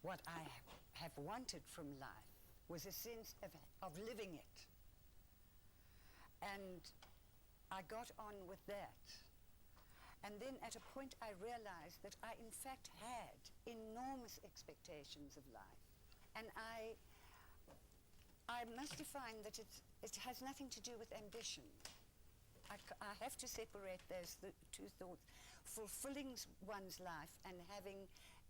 what I have wanted from life was a sense of living it. And I got on with that. And then at a point I realized that I in fact had enormous expectations of life. And I must define that it has nothing to do with ambition. I have to separate those two thoughts. Fulfilling one's life and having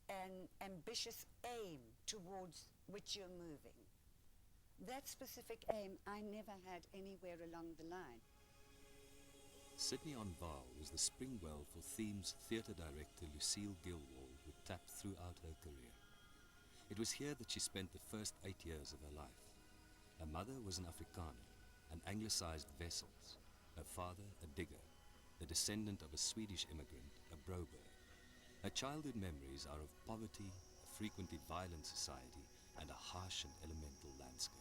an ambitious aim towards which you're moving. That specific aim I never had anywhere along the line. Sydney on Vaal was the spring well for themes theatre director Lucille Gillwald would tap throughout her career. It was here that she spent the first 8 years of her life. Her mother was an Afrikaner, an anglicised Wessels. Her father, a digger, the descendant of a Swedish immigrant, a Brober. Her childhood memories are of poverty, a frequently violent society, and a harsh and elemental landscape.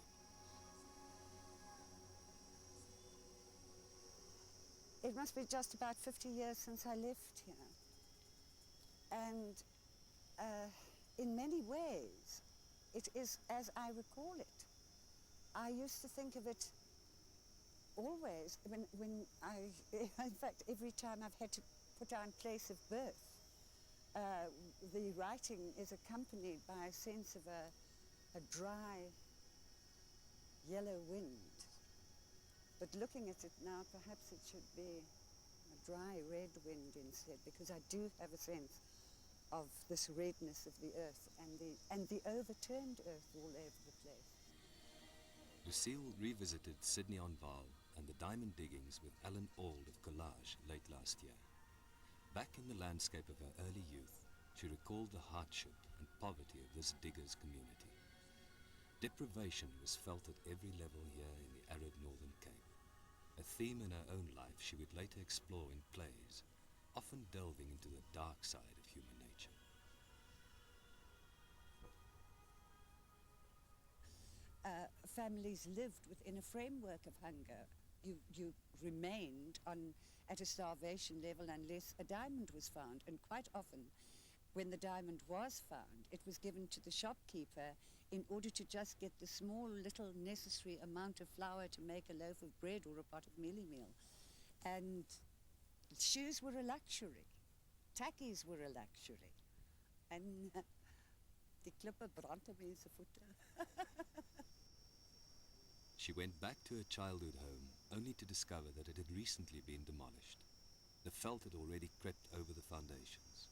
It must be just about 50 years since I left here. And in many ways, it is as I recall it. I used to think of it always when I, in fact, every time I've had to put down place of birth, the writing is accompanied by a sense of a dry yellow wind. But looking at it now, perhaps it should be a dry red wind instead, because I do have a sense of this redness of the earth and the overturned earth all over the place. Lucille revisited Sydney on Vaal and the diamond diggings with Alan Auld of Collage late last year. Back in the landscape of her early youth, she recalled the hardship and poverty of this diggers' community. Deprivation was felt at every level here in the arid Northern Cape, a theme in her own life she would later explore in plays, often delving into the dark side of human nature. Families lived within a framework of hunger. You remained at a starvation level unless a diamond was found, and quite often when the diamond was found, it was given to the shopkeeper in order to just get the small little necessary amount of flour to make a loaf of bread or a pot of mealie meal. And shoes were a luxury. Takkies were a luxury. And die klippe brandde mense voete. She went back to her childhood home only to discover that it had recently been demolished. The felt had already crept over the foundations,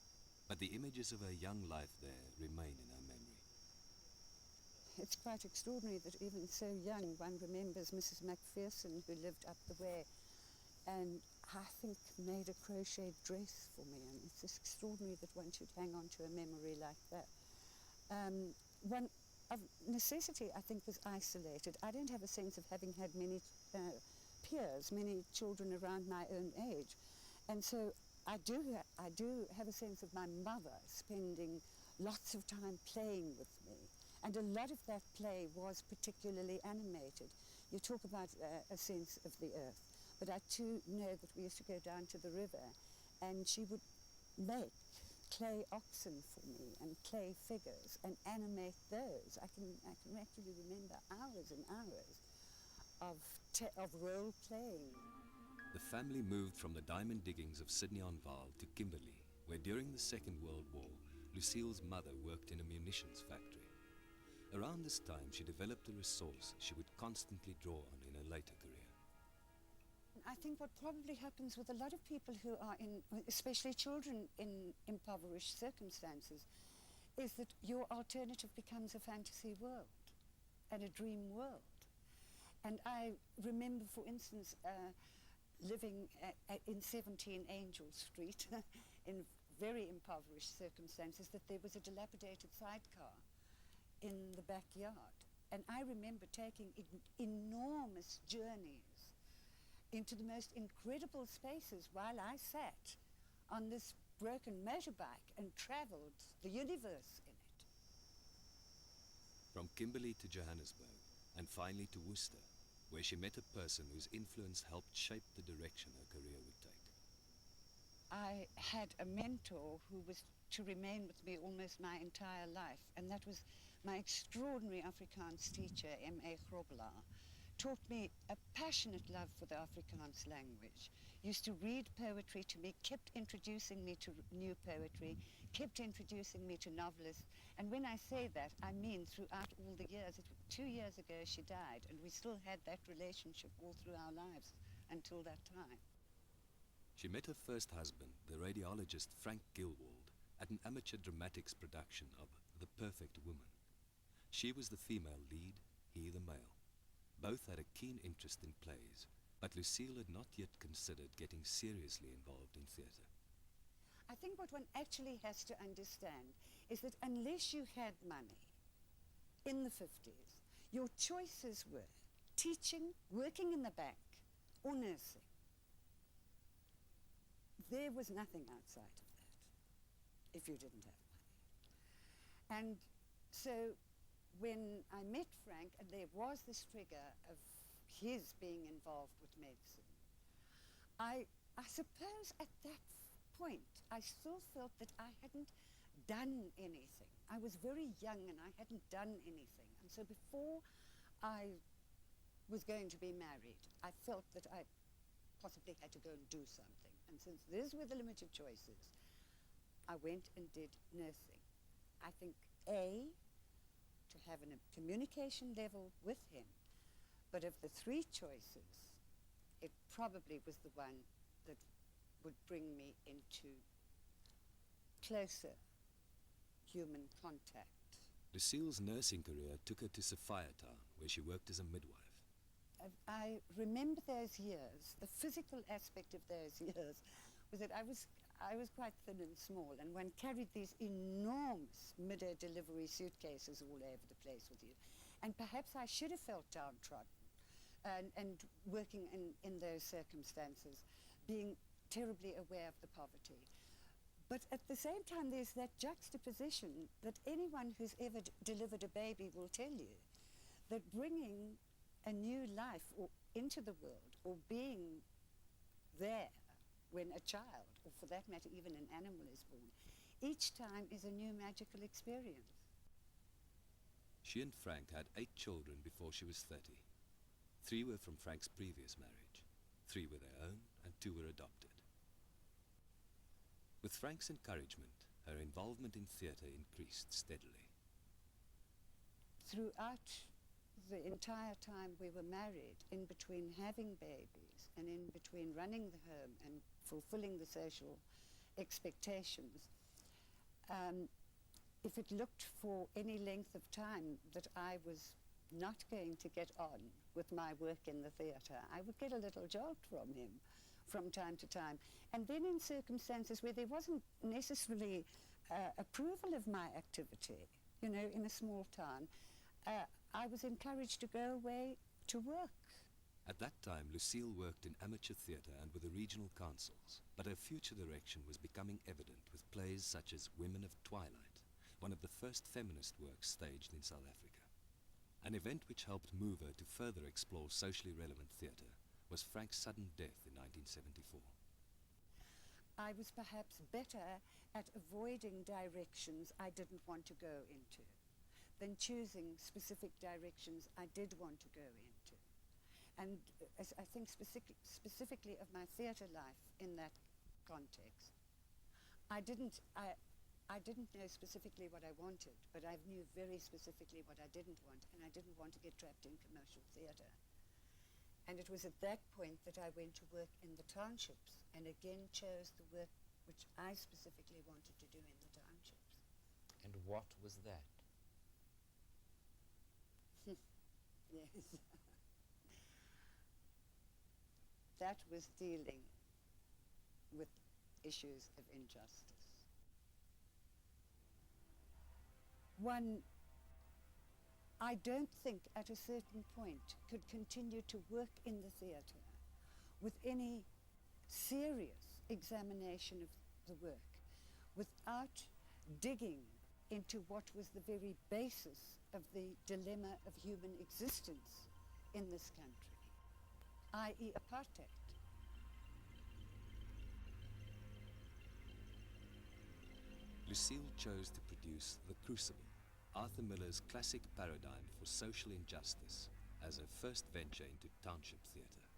but the images of her young life there remain in her memory. It's quite extraordinary that even so young one remembers Mrs. Macpherson, who lived up the way, and I think made a crocheted dress for me, and it's just extraordinary that one should hang on to a memory like that. One of necessity, I think, was isolated. I don't have a sense of having had many peers, many children around my own age. And so I do have a sense of my mother spending lots of time playing with me. And a lot of that play was particularly animated. You talk about a sense of the earth, but I too know that we used to go down to the river and she would make clay oxen for me and clay figures and animate those. I can actually remember hours and hours of role playing. The family moved from the diamond diggings of Sydney on Vaal to Kimberley, where during the Second World War, Lucille's mother worked in a munitions factory. Around this time, she developed a resource she would constantly draw on in her later career. I think what probably happens with a lot of people who are especially children in impoverished circumstances, is that your alternative becomes a fantasy world and a dream world. And I remember, for instance, living in 17 Angel Street in very impoverished circumstances, that there was a dilapidated sidecar in the backyard. And I remember taking enormous journeys into the most incredible spaces while I sat on this broken motorbike and travelled the universe in it. From Kimberley to Johannesburg, and finally to Worcester, where she met a person whose influence helped shape the direction her career would take. I had a mentor who was to remain with me almost my entire life, and that was my extraordinary Afrikaans teacher, M.A. Grobelaar. Taught me a passionate love for the Afrikaans language, used to read poetry to me, kept introducing me to new poetry, kept introducing me to novelists. And when I say that, I mean throughout all the years. 2 years ago she died, and we still had that relationship all through our lives until that time. She met her first husband, the radiologist Frank Gillwald, at an amateur dramatics production of The Perfect Woman. She was the female lead, he the male. Both had a keen interest in plays, but Lucille had not yet considered getting seriously involved in theatre. I think what one actually has to understand is that unless you had money in the 50s, your choices were teaching, working in the bank, or nursing. There was nothing outside of that if you didn't have money. And so when I met Frank, and there was this trigger of his being involved with medicine, I suppose at that point I still felt that I hadn't done anything. I was very young and I hadn't done anything. And so before I was going to be married, I felt that I possibly had to go and do something. And since these were the limited choices, I went and did nursing. I think, A, to have a communication level with him, but of the three choices, it probably was the one that would bring me into closer human contact. Lucille's nursing career took her to Sophiatown, where she worked as a midwife. I remember those years. The physical aspect of those years was that I was quite thin and small, and one carried these enormous midday delivery suitcases all over the place with you. And perhaps I should have felt downtrodden and working in those circumstances, being terribly aware of the poverty. But at the same time, there's that juxtaposition that anyone who's ever delivered a baby will tell you, that bringing a new life into the world, or being there when a child, or for that matter even an animal, is born, each time is a new magical experience. She and Frank had 8 children before she was 30. 3 were from Frank's previous marriage, 3 were their own, and 2 were adopted. With Frank's encouragement, her involvement in theatre increased steadily. Throughout the entire time we were married, in between having babies and in between running the home and fulfilling the social expectations, if it looked for any length of time that I was not going to get on with my work in the theatre, I would get a little jolt from him from time to time. And then in circumstances where there wasn't necessarily approval of my activity, you know, in a small town, I was encouraged to go away to work. At that time, Lucille worked in amateur theatre and with the regional councils, but her future direction was becoming evident with plays such as Women of Twilight, one of the first feminist works staged in South Africa. An event which helped move her to further explore socially relevant theatre was Frank's sudden death in 1974. I was perhaps better at avoiding directions I didn't want to go into than choosing specific directions I did want to go into. And as I think specifically of my theatre life in that context, I didn't know specifically what I wanted, but I knew very specifically what I didn't want, and I didn't want to get trapped in commercial theatre. And it was at that point that I went to work in the townships, and again chose the work which I specifically wanted to do in the townships. And what was that? Yes. That was dealing with issues of injustice. One, I don't think at a certain point could continue to work in the theatre with any serious examination of the work without digging into what was the very basis of the dilemma of human existence in this country, i.e. apartheid. Lucille chose to produce The Crucible, Arthur Miller's classic paradigm for social injustice, as her first venture into township theatre.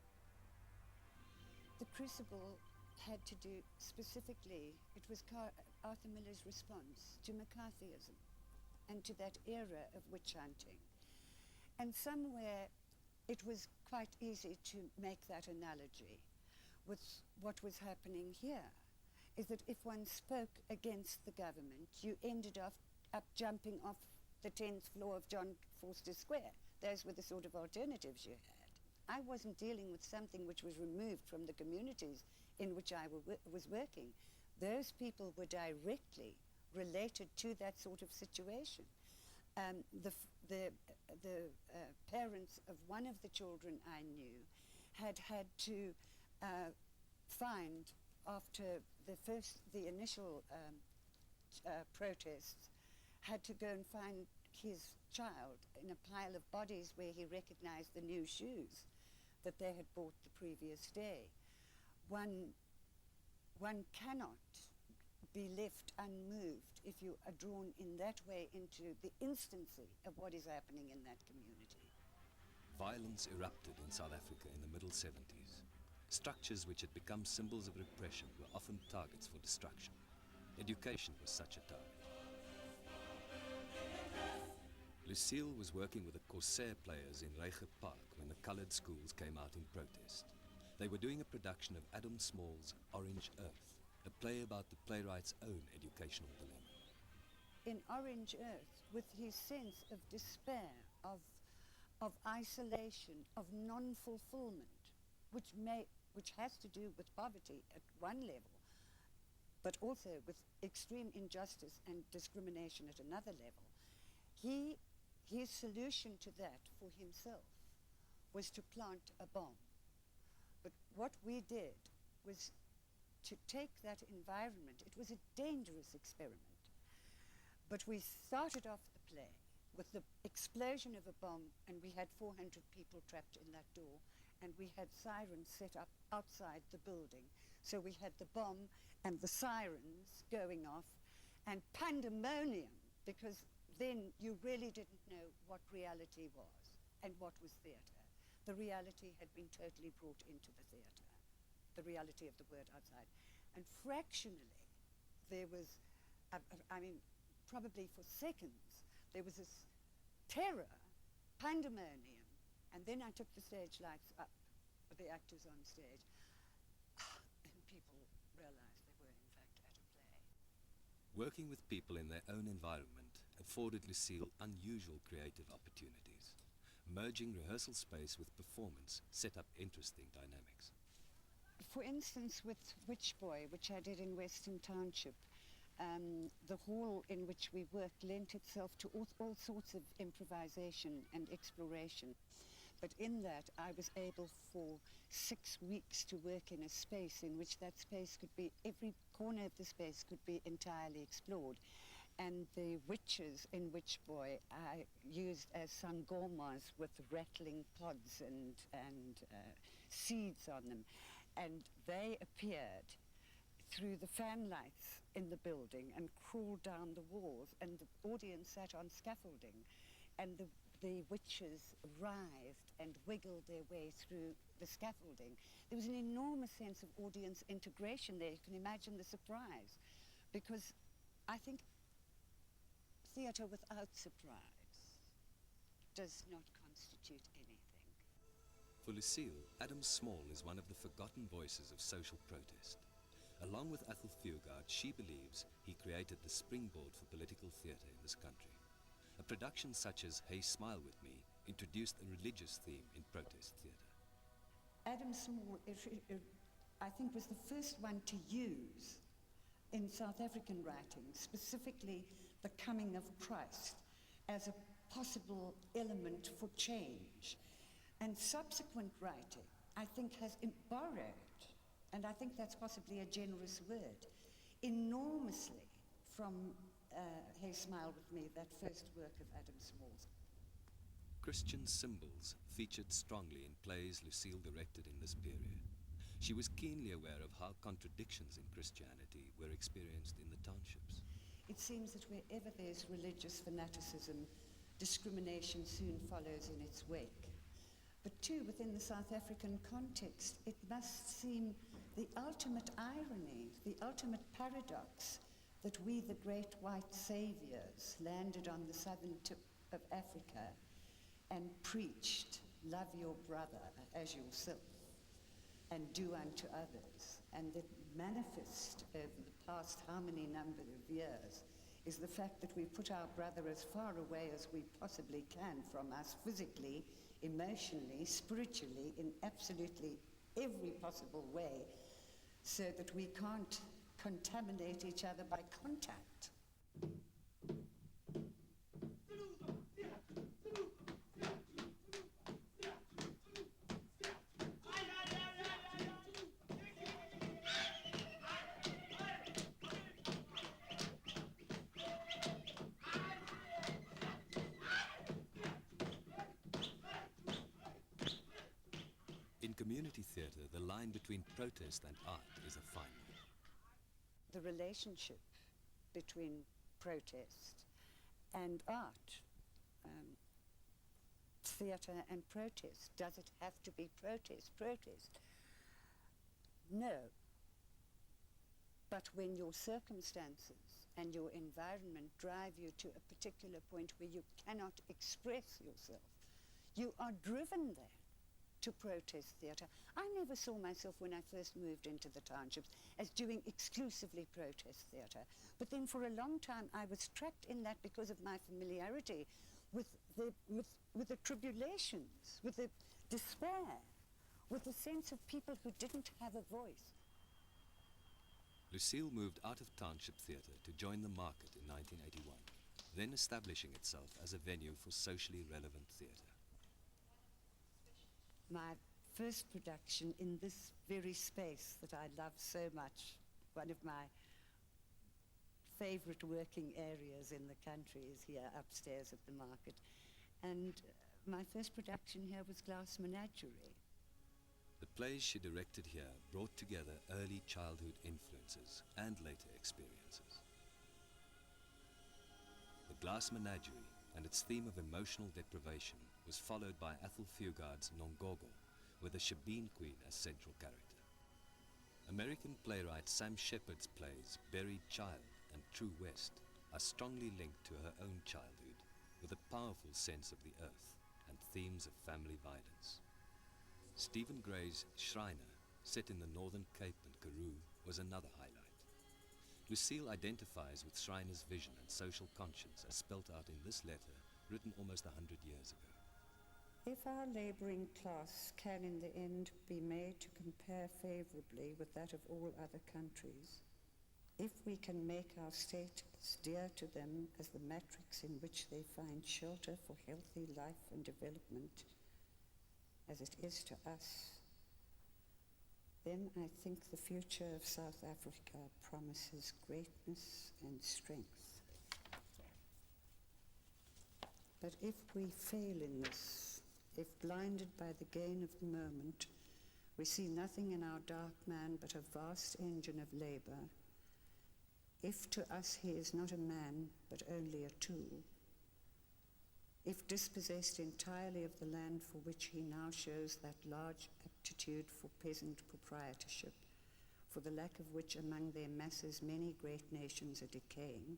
The Crucible had to do specifically, it was Arthur Miller's response to McCarthyism and to that era of witch hunting. And somewhere it was quite easy to make that analogy with what was happening here, is that if one spoke against the government, you ended up jumping off the 10th floor of John Forster Square. Those were the sort of alternatives you had. I wasn't dealing with something which was removed from the communities in which I was working. Those people were directly related to that sort of situation. The parents of one of the children I knew had to find, after the initial protests, had to go and find his child in a pile of bodies where he recognized the new shoes that they had bought the previous day. One cannot be left unmoved if you are drawn in that way into the instancy of what is happening in that community. Violence erupted in South Africa in the middle 70s. Structures which had become symbols of repression were often targets for destruction. Education was such a target. Lucille was working with the Corsair players in Reiche Park when the coloured schools came out in protest. They were doing a production of Adam Small's Orange Earth, a play about the playwright's own educational dilemma. In Orange Earth, with his sense of despair, of isolation, of non-fulfillment, which has to do with poverty at one level, but also with extreme injustice and discrimination at another level, his solution to that for himself was to plant a bomb. But what we did was to take that environment. It was a dangerous experiment. But we started off the play with the explosion of a bomb, and we had 400 people trapped in that door, and we had sirens set up outside the building. So we had the bomb and the sirens going off, and pandemonium, because then you really didn't know what reality was and what was theatre. The reality had been totally brought into the theatre, the reality of the word outside. And fractionally, there was, probably for seconds, there was this terror, pandemonium, and then I took the stage lights up with the actors on stage, and people realized they were in fact at a play. Working with people in their own environment afforded Lucille unusual creative opportunities. Merging rehearsal space with performance set up interesting dynamics. For instance, with Witch Boy, which I did in Western Township, the hall in which we worked lent itself to all sorts of improvisation and exploration. But in that, I was able for 6 weeks to work in a space in which that space could be, every corner of the space could be entirely explored. And the witches in Witch Boy I used as sangomas with rattling pods and seeds on them. And they appeared through the fan lights in the building and crawled down the walls, and the audience sat on scaffolding, and the witches writhed and wiggled their way through the scaffolding. There was an enormous sense of audience integration there. You can imagine the surprise, because I think theatre without surprise does not constitute anything. For Lucille, Adam Small is one of the forgotten voices of social protest. Along with Athol Fugard, she believes he created the springboard for political theatre in this country. A production such as Hey Smile With Me introduced a religious theme in protest theatre. Adam Small, I think, was the first one to use in South African writing, specifically the coming of Christ as a possible element for change. And subsequent writing, I think, has borrowed, and I think that's possibly a generous word, enormously from Hey Smile With Me, that first work of Adam Small's. Christian symbols featured strongly in plays Lucille directed in this period. She was keenly aware of how contradictions in Christianity were experienced in the townships. It seems that wherever there's religious fanaticism, discrimination soon follows in its wake. But too, within the South African context, it must seem the ultimate irony, the ultimate paradox, that we, the great white saviors, landed on the southern tip of Africa and preached, love your brother as yourself, and do unto others. And the manifest over the past how many number of years is the fact that we put our brother as far away as we possibly can from us, physically, emotionally, spiritually, in absolutely every possible way, so that we can't contaminate each other by contact. In community theatre, the line between protest and art is a fine one. The relationship between protest and art, theatre and protest. Does it have to be protest? No. But when your circumstances and your environment drive you to a particular point where you cannot express yourself, you are driven there to protest theatre. I never saw myself when I first moved into the townships as doing exclusively protest theatre. But then for a long time I was trapped in that because of my familiarity with the tribulations, with the despair, with the sense of people who didn't have a voice. Lucille moved out of township theatre to join the Market in 1981, then establishing itself as a venue for socially relevant theatre. My first production in this very space that I love so much, one of my favourite working areas in the country is here upstairs at the Market. And my first production here was Glass Menagerie. The plays she directed here brought together early childhood influences and later experiences. The Glass Menagerie and its theme of emotional deprivation was followed by Athol Fugard's Nongogo, with the Shebeen Queen as central character. American playwright Sam Shepard's plays Buried Child and True West are strongly linked to her own childhood, with a powerful sense of the earth and themes of family violence. Stephen Gray's Shriner, set in the Northern Cape and Karoo, was another highlight. Lucille identifies with Shriner's vision and social conscience as spelt out in this letter, written almost 100 years ago. If our labouring class can in the end be made to compare favourably with that of all other countries, if we can make our state as dear to them as the matrix in which they find shelter for healthy life and development as it is to us, then I think the future of South Africa promises greatness and strength. But if we fail in this, if blinded by the gain of the moment, we see nothing in our dark man but a vast engine of labour, if to us he is not a man but only a tool, if dispossessed entirely of the land for which he now shows that large aptitude for peasant proprietorship, for the lack of which among their masses many great nations are decaying,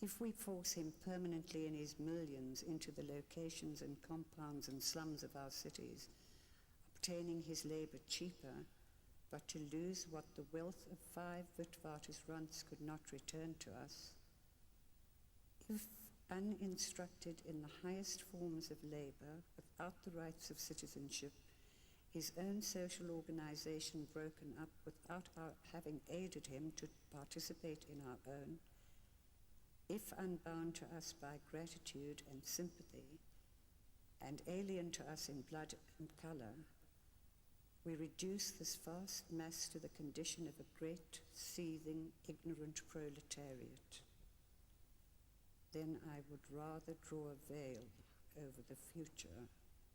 if we force him permanently in his millions into the locations and compounds and slums of our cities, obtaining his labour cheaper, but to lose what the wealth of 5 Witwatersrands could not return to us, if, uninstructed in the highest forms of labour, without the rights of citizenship, his own social organisation broken up without our having aided him to participate in our own, if unbound to us by gratitude and sympathy, and alien to us in blood and colour, we reduce this vast mass to the condition of a great, seething, ignorant proletariat, then I would rather draw a veil over the future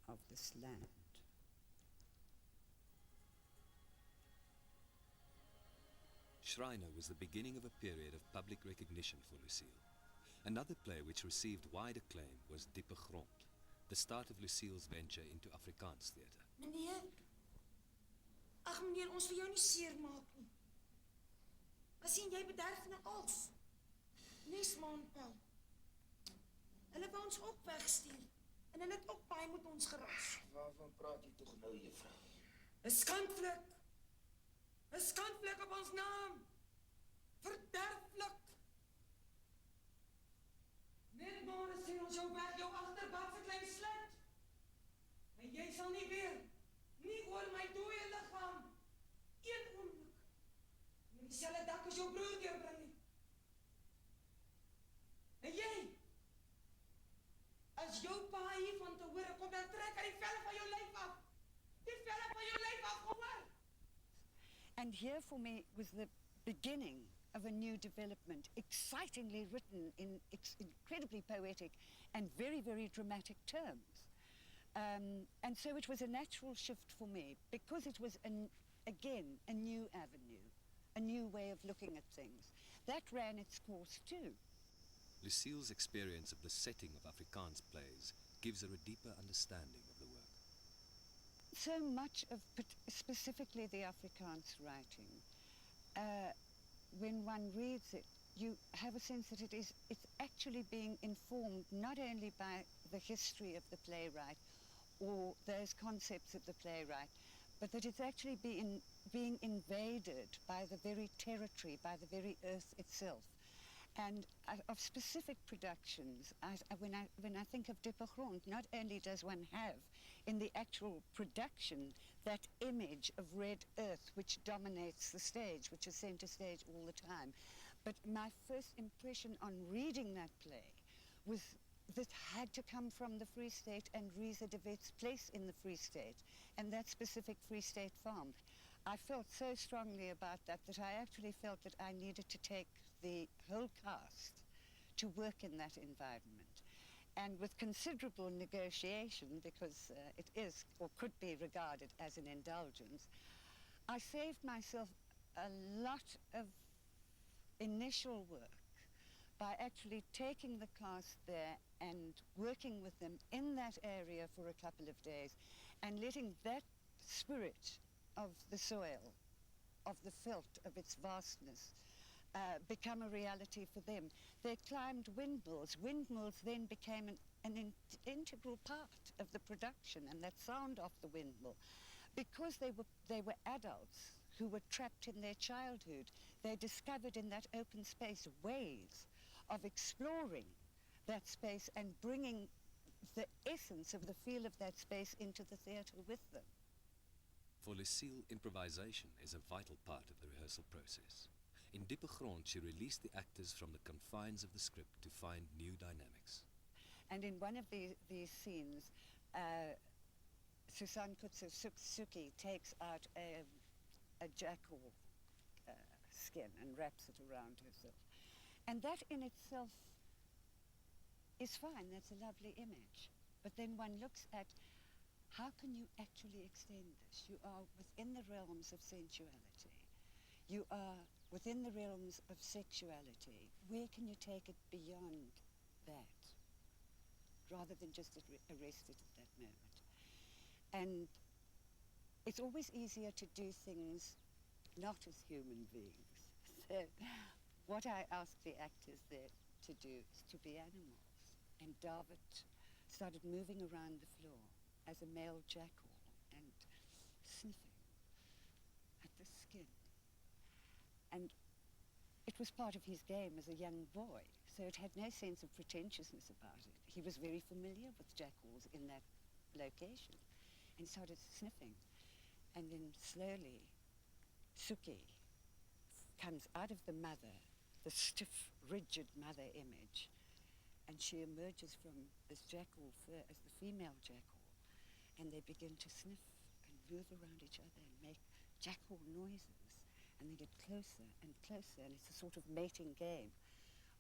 of this land. Schreiner was the beginning of a period of public recognition for Lucille. Another play which received wide acclaim was Diepe Grond, the start of Lucille's venture into Afrikaans theatre. Meneer, ag meneer, ons wil jou nie seermaak nie. Maar sien jy bederf nou als. Nes maanpal. Hulle wou ons ook wegstuur en hulle het ook baie met ons geras. Waarvan praat jy tog nou, juffrou? 'n skandvlek. 'n skandvlek op ons naam. Verderflik. Net môre sien ons jou weg, jou agterbadse klein slet. En jy sal nie weer, nie oor my dooie liggaam, een oomblik, met dieselfde dak as jou broer deurbring nie. En jy, as jou pa hiervan te hoor kom, dan trek hy die velle van jou lyf af. Die velle van jou lyf af, hoor! And here for me was the beginning of a new development, excitingly written in incredibly poetic and very, very dramatic terms. And so it was a natural shift for me, because it was, again, a new avenue, a new way of looking at things. That ran its course too. Lucille's experience of the setting of Afrikaans plays gives her a deeper understanding of the work. So much of specifically the Afrikaans writing, when one reads it, you have a sense that it's actually being informed not only by the history of the playwright or those concepts of the playwright, but that it's actually being invaded by the very territory, by the very earth itself. And of specific productions, when I think of Diepe Grond, not only does one have in the actual production that image of red earth which dominates the stage, which is centre stage all the time, but my first impression on reading that play was that had to come from the Free State and Riza de Wet's place in the Free State, and that specific Free State farm. I felt so strongly about that I actually felt that I needed to take the whole cast to work in that environment. And with considerable negotiation, because it is or could be regarded as an indulgence, I saved myself a lot of initial work by actually taking the cast there and working with them in that area for a couple of days and letting that spirit of the soil, of the veldt, of its vastness, become a reality for them. They climbed windmills. Windmills then became an integral part of the production, and that sound of the windmill. Because they were adults who were trapped in their childhood, they discovered in that open space ways of exploring that space and bringing the essence of the feel of that space into the theatre with them. For Lucille, improvisation is a vital part of the rehearsal process. In Diepe Grond, she released the actors from the confines of the script to find new dynamics. And in one of these scenes, Susan Kutsusuki takes out a jackal skin and wraps it around herself. And that in itself is fine, that's a lovely image. But then one looks at how can you actually extend this? You are within the realms of sensuality. You are within the realms of sexuality. Where can you take it beyond that? Rather than just arrest it at that moment. And it's always easier to do things not as human beings. So what I asked the actors there to do is to be animals. And David started moving around the floor as a male jackal and sniffing at the skin. And it was part of his game as a young boy, so it had no sense of pretentiousness about it. He was very familiar with jackals in that location, and started sniffing. And then slowly, Suki comes out of the mother, the stiff, rigid mother image, and she emerges from this jackal fur as the female jackal, and they begin to sniff and move around each other and make jackal noises. And they get closer and closer, and it's a sort of mating game.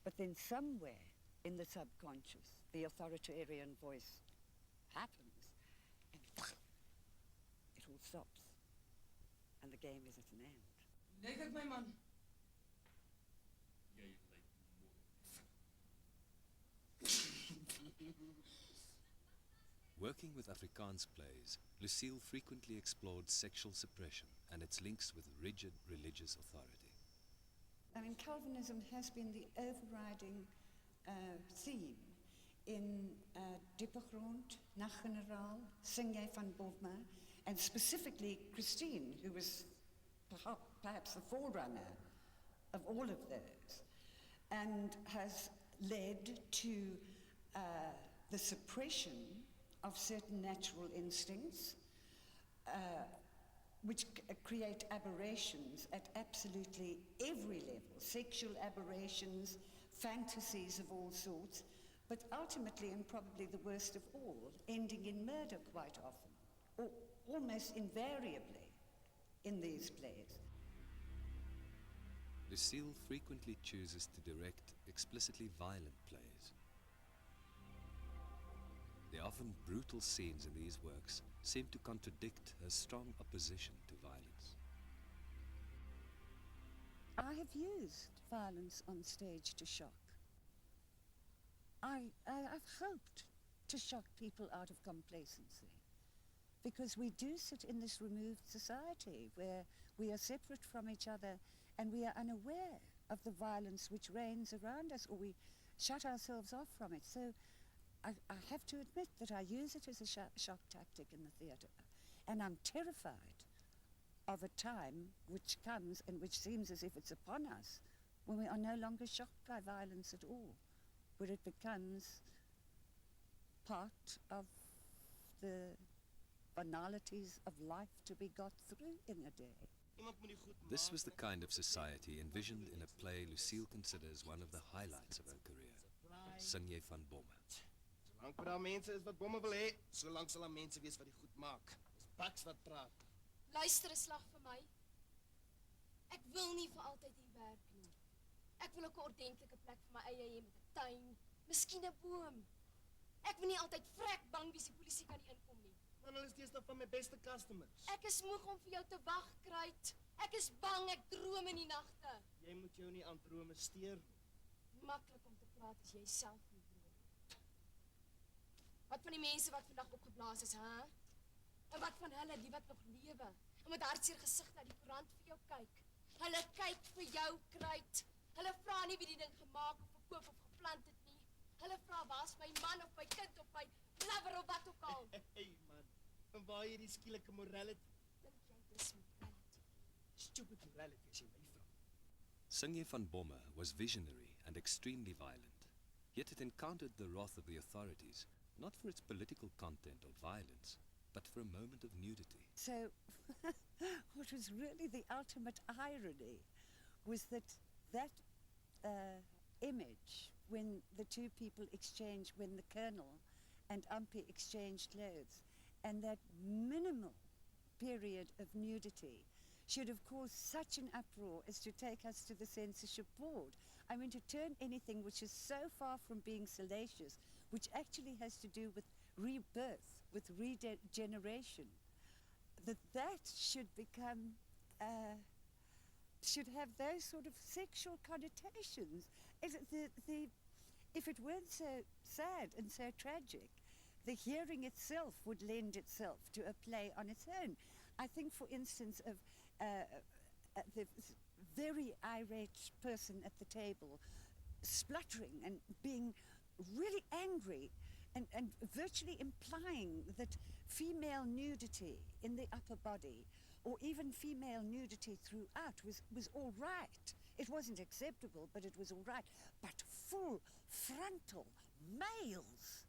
But then somewhere in the subconscious, the authoritarian voice happens, and it all stops, and the game is at an end. Lekker my man. Working with Afrikaans plays, Lucille frequently explored sexual suppression and its links with rigid religious authority. I mean, Calvinism has been the overriding theme in Diepegrond, Nachtgeneraal, Sing Jy van Bovma, and specifically Christine, who was perhaps the forerunner of all of those, and has led to the suppression of certain natural instincts, which create aberrations at absolutely every level, sexual aberrations, fantasies of all sorts, but ultimately, and probably the worst of all, ending in murder quite often, or almost invariably in these plays. Lucille frequently chooses to direct explicitly violent plays. The often brutal scenes in these works seem to contradict her strong opposition to violence. I have used violence on stage to shock. I've hoped to shock people out of complacency, because we do sit in this removed society where we are separate from each other and we are unaware of the violence which reigns around us, or we shut ourselves off from it. So I have to admit that I use it as a shock tactic in the theatre, and I'm terrified of a time which comes and which seems as if it's upon us, when we are no longer shocked by violence at all, where it becomes part of the banalities of life to be got through in a day. This was the kind of society envisioned in a play Lucille considers one of the highlights of her career, Sing Jy van Bovma. Solank daar mense is wat bomme wil hê, solank sal daar mense wees wat die goed maak. Dis baks wat praat. Luister 'n slag vir my. Ek wil nie vir altyd hier werk nie. Ek wil ook 'n ordentlike plek vir my eie hê met 'n tuin, miskien 'n boom. Ek wil nie altyd vrek bang wees die polisie kan nie inkom nie. Man, hulle is deesdae van my beste customers. Ek is moeg om vir jou te wag, Kruit. Ek is bang, ek droom in die nagte. Jy moet jou nie aan drome steur nie. Maklik om te praat as jy self nie droom. Wat van die mense wat vandag opgeblaas is, hè? En wat van hulle, die wat nog lewe, en met hartseer gesigte uit die koerant vir jou kyk? Hulle kyk vir jou, Kruit. Hulle vra nie wie die ding gemaak of verkoop of geplant het nie. Hulle vra waar's my man of my kind of my lover of wat ook al. Hey man, en waar hierdie skielike morality? Dink jy dis morality? Stupid morality as jy my vra. Sing Jy van Bovma was visionary and extremely violent, yet it encountered the wrath of the authorities, not for its political content or violence, but for a moment of nudity. So what was really the ultimate irony was that image, when the two people exchanged, when the Colonel and Ampi exchanged clothes, and that minimal period of nudity should have caused such an uproar as to take us to the censorship board. I mean, to turn anything which is so far from being salacious, which actually has to do with rebirth, with regeneration, that should become, should have those sort of sexual connotations. If it weren't so sad and so tragic, the hearing itself would lend itself to a play on its own. I think, for instance, of the very irate person at the table spluttering and being really angry and virtually implying that female nudity in the upper body, or even female nudity throughout, was all right. It wasn't acceptable, but it was all right. But full frontal males,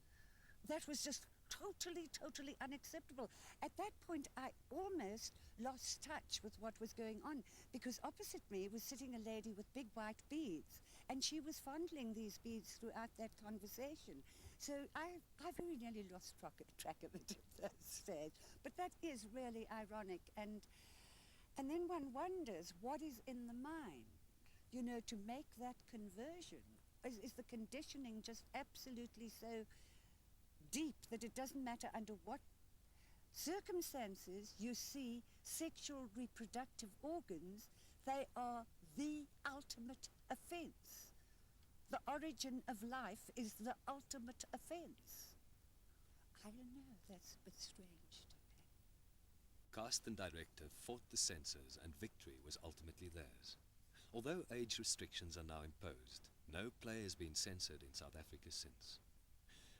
that was just totally unacceptable. At that point, I almost lost touch with what was going on, because opposite me was sitting a lady with big white beads, and she was fondling these beads throughout that conversation. So I very nearly lost track of it at that stage. But that is really ironic, and then one wonders what is in the mind, you know, to make that conversion. Is the conditioning just absolutely so deep that it doesn't matter under what circumstances you see sexual reproductive organs, they are the ultimate offence. the origin of life is the ultimate offence. I don't know, that's a bit strange to me. Cast and director fought the censors and victory was ultimately theirs. Although age restrictions are now imposed, no play has been censored in South Africa since.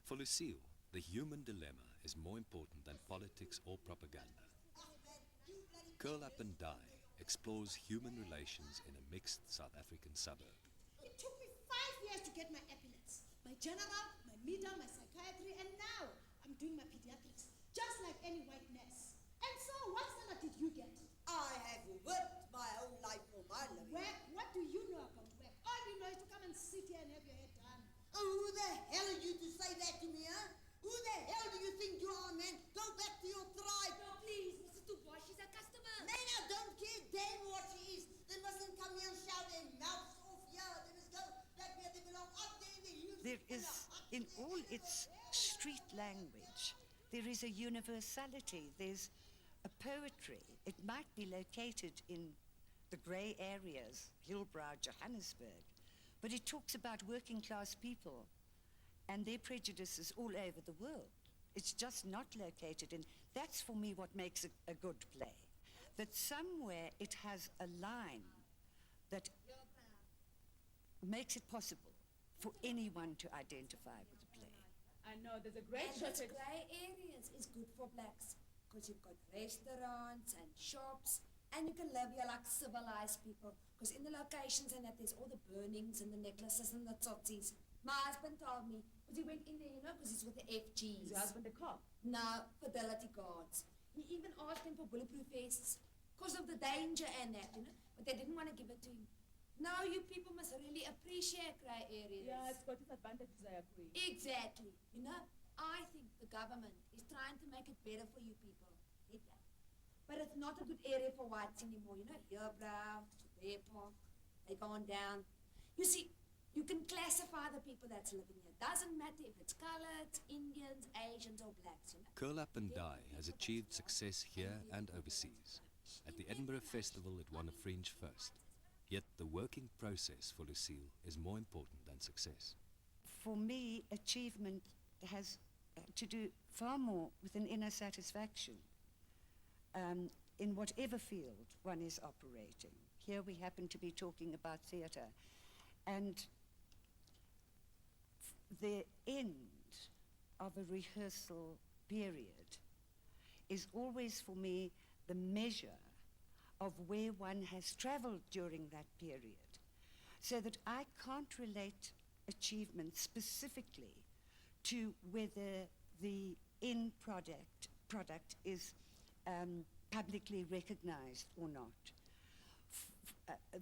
For Lucille, the human dilemma is more important than politics or propaganda. Curl Up and Die explores human relations in a mixed South African suburb. It took me 5 years to get my epaulets. My general, my middle, my psychiatry, and now I'm doing my pediatrics, just like any white nurse. And so, what standard did you get? I have worked my whole life for my living. Work? What do you know about work? All you know is to come and sit here and have your head done. Oh, who the hell are you to say that to me, huh? Who the hell do you think you are, man? Go back to your tribe. No, please, Mrs. Dubois, she's a customer. Man, I don't care damn what she is. They mustn't come here and shout their mouths off here. They must go back where they belong, up there in the hills. There is, in all its street language, there is a universality, there's a poetry. It might be located in the grey areas, Hillbrow, Johannesburg, but it talks about working class people and their prejudices all over the world. It's just not located in, that's for me what makes a good play. That somewhere it has a line that makes it possible for anyone to identify with the play. I know, there's a great And those grey areas is good for blacks, because you've got restaurants and shops, and you can live here like civilized people, because in the locations and that there's all the burnings and the necklaces and the totties. My husband told me, because he went in there, you know, because he's with the FGs. Is your husband a cop? No, fidelity guards. He even asked them for bulletproof vests, because of the danger and that, you know, but they didn't want to give it to him. Now you people must really appreciate grey areas. Yeah, it's got its advantages, I agree. Exactly. You know, I think the government is trying to make it better for you people. Get that? But it's not a good area for whites anymore. You know, Hillbrow, Bear Park, they're gone down. You see, you can classify the people that's living here. Doesn't matter if it's colored, Indians, Asians, or blacks, you know. Curl Up and Die has achieved success here and overseas. At the Edinburgh Festival it won a Fringe first. Yet the working process for Lucille is more important than success. For me, achievement has to do far more with an inner satisfaction in whatever field one is operating. Here we happen to be talking about theatre, and the end of a rehearsal period is always for me the measure of where one has travelled during that period, so that I can't relate achievement specifically to whether the end product is publicly recognised or not.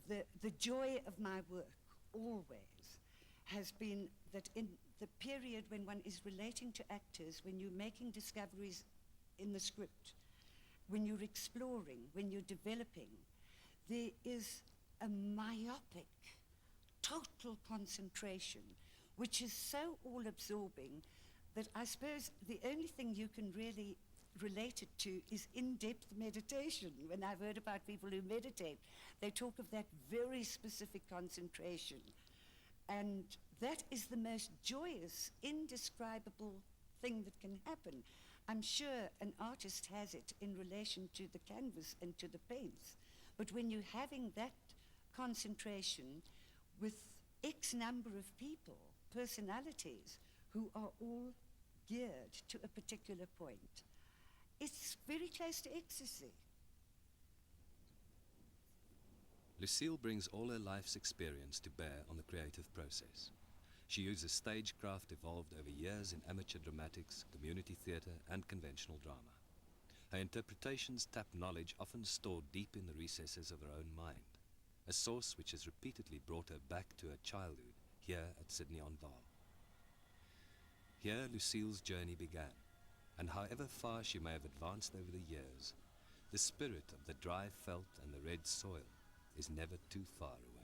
The joy of my work always has been that in the period when one is relating to actors, when you're making discoveries in the script, when you're exploring, when you're developing, there is a myopic, total concentration, which is so all-absorbing that I suppose the only thing you can really relate it to is in-depth meditation. When I've heard about people who meditate, they talk of that very specific concentration. And that is the most joyous, indescribable thing that can happen. I'm sure an artist has it in relation to the canvas and to the paints. But when you're having that concentration with X number of people, personalities, who are all geared to a particular point, it's very close to ecstasy. Lucille brings all her life's experience to bear on the creative process. She uses stagecraft evolved over years in amateur dramatics, community theatre and conventional drama. Her interpretations tap knowledge often stored deep in the recesses of her own mind, a source which has repeatedly brought her back to her childhood here at Sydney on Vaal. Here Lucille's journey began, and however far she may have advanced over the years, the spirit of the dry veld and the red soil is never too far away.